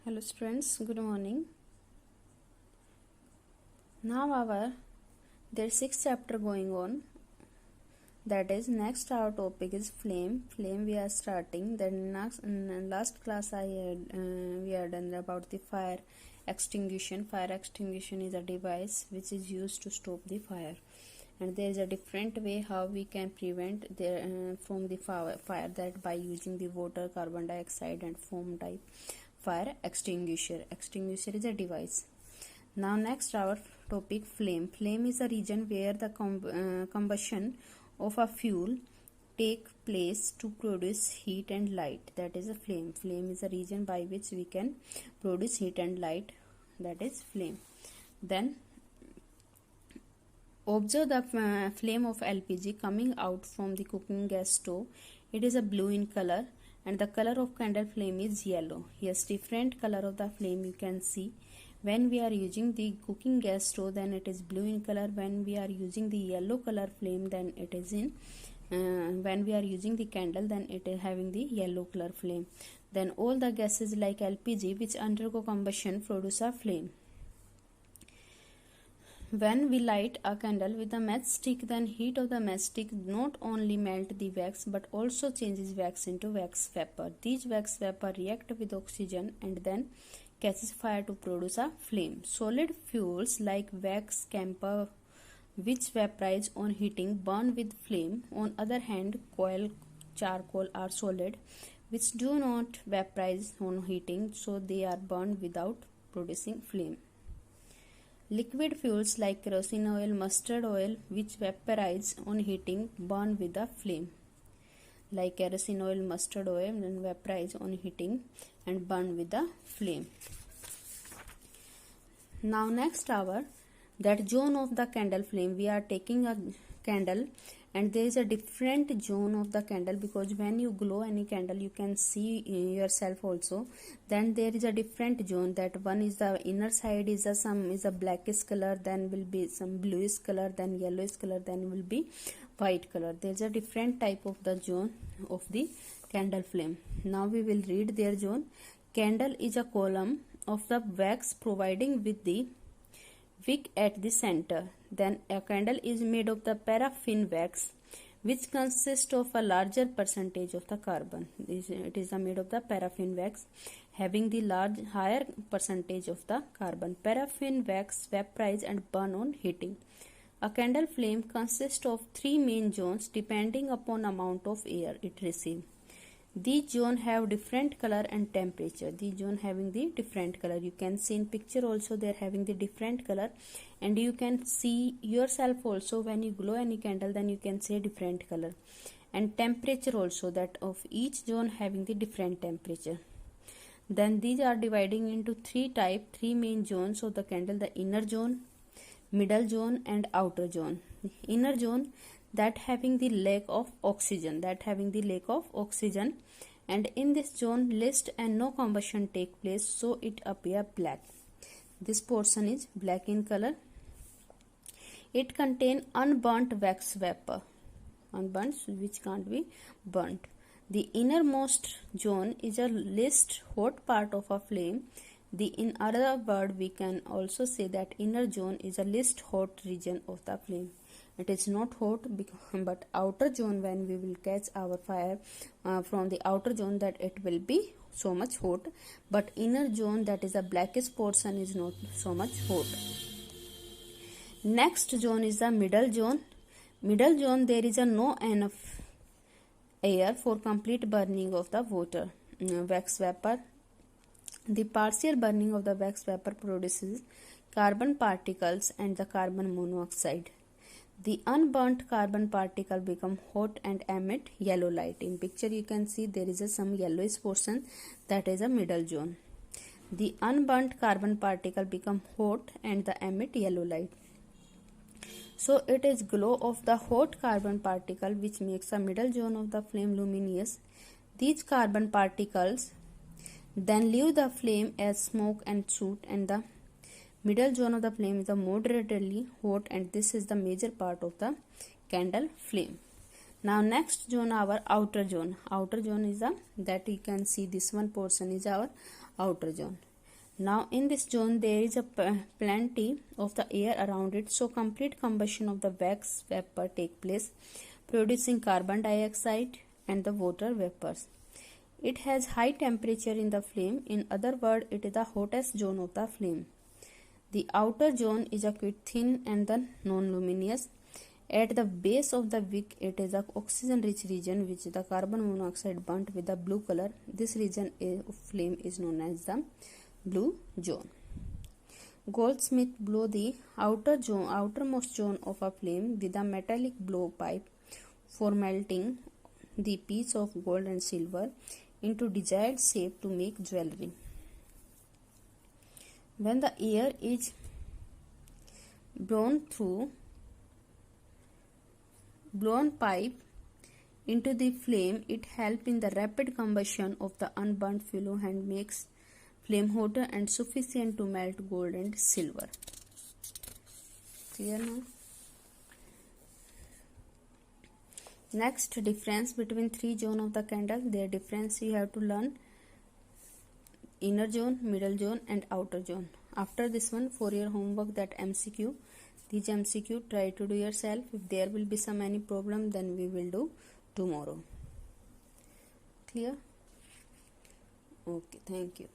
Hello students, good morning. Now there's 6th chapter going on. That is, next our topic is flame. Flame we are starting. Then last class we had done about the fire extinguishing. Fire extinguishing is a device which is used to stop the fire. And there is a different way how we can prevent from the fire, that by using the water, carbon dioxide and foam type fire extinguisher. Extinguisher is a device. Now next our topic, flame. Flame is a region where the combustion of a fuel take place to produce heat and light. That is a flame. Flame is a region by which we can produce heat and light. That is flame. Then observe the flame of LPG coming out from the cooking gas stove. It is a blue in color and the color of candle flame is yellow. Yes, different color of the flame you can see. When we are using the cooking gas stove, then it is blue in color. When we are using the yellow color flame, then it is in when we are using the candle, then it is having the yellow color flame. Then all the gases like LPG which undergo combustion produce a flame. When we light a candle with a matchstick, then heat of the matchstick not only melt the wax but also changes wax into wax vapor. These wax vapor react with oxygen and then catches fire to produce a flame. Solid fuels like wax, camphor, which vaporize on heating, burn with flame. On other hand, coal, charcoal are solid, which do not vaporize on heating, so they are burned without producing flame. Liquid fuels like kerosene oil, mustard oil, which vaporize on heating, burn with a flame. Like kerosene oil, mustard oil, and vaporize on heating and burn with a flame. Now next hour, that zone of the candle flame, we are taking a candle and there is a different zone of the candle, because when you glow any candle you can see yourself also. Then there is a different zone, that one is the inner side is a blackish color, then will be some bluish color, then yellowish color, then will be white color. There is a different type of the zone of the candle flame. Now we will read their zone. Candle is a column of the wax providing with the wick at the center. Then a candle is made of the paraffin wax, which consists of a larger percentage of the carbon. It is made of the paraffin wax having the higher percentage of the carbon. Paraffin wax vaporize and burn on heating. A candle flame consists of 3 main zones depending upon amount of air it receives. These zones have different color and temperature. These zones having the different color. You can see in picture also they are having the different color, and you can see yourself also when you glow any candle, then you can see different color. And temperature also, that of each zone having the different temperature. Then these are dividing into 3 main zones of the candle: the inner zone, middle zone and outer zone. The inner zone, that having the lack of oxygen, and in this zone list and no combustion take place, so it appear black. This portion is black in color. It contain unburnt wax vapor, unburnt which can't be burnt. The innermost zone is a least hot part of a flame. In other word, we can also say that inner zone is a least hot region of the flame. It is not hot, but outer zone, when we will catch our fire from the outer zone, that it will be so much hot, but inner zone, that is a blackish portion, is not so much hot. Next zone is the middle zone. Middle zone, there is no enough air for complete burning of the wax vapor. The partial burning of the wax vapor produces carbon particles and the carbon monoxide. The unburnt carbon particle become hot and emit yellow light. In picture you can see there is some yellowish portion, that is a middle zone. The unburnt carbon particle become hot and the emit yellow light. So it is glow of the hot carbon particle which makes the middle zone of the flame luminous. These carbon particles then leave the flame as smoke and soot, and the middle zone of the flame is moderately hot, and this is the major part of the candle flame. Now next zone, our outer zone. Outer zone is that you can see this one portion is our outer zone. Now in this zone there is a plenty of the air around it, so complete combustion of the wax vapor take place, producing carbon dioxide and the water vapors. It has high temperature in the flame. In other words, it is the hottest zone of the flame. The outer zone is a quite thin and the non-luminous. At the base of the wick, it is a oxygen-rich region which the carbon monoxide burnt with the blue color. This region of flame is known as the blue zone. Goldsmith blow the outermost zone of a flame with a metallic blowpipe for melting the piece of gold and silver into desired shape to make jewelry. When the air is blown pipe into the flame, it helps in the rapid combustion of the unburnt fuel and makes flame hotter and sufficient to melt gold and silver. Clear now? Next, difference between three zones of the candle. Their difference you have to learn: inner zone, middle zone and outer zone. After this one, for your homework, that MCQ, these MCQ try to do yourself. If there will be some any problem, then we will do tomorrow. Clear? Okay, thank you.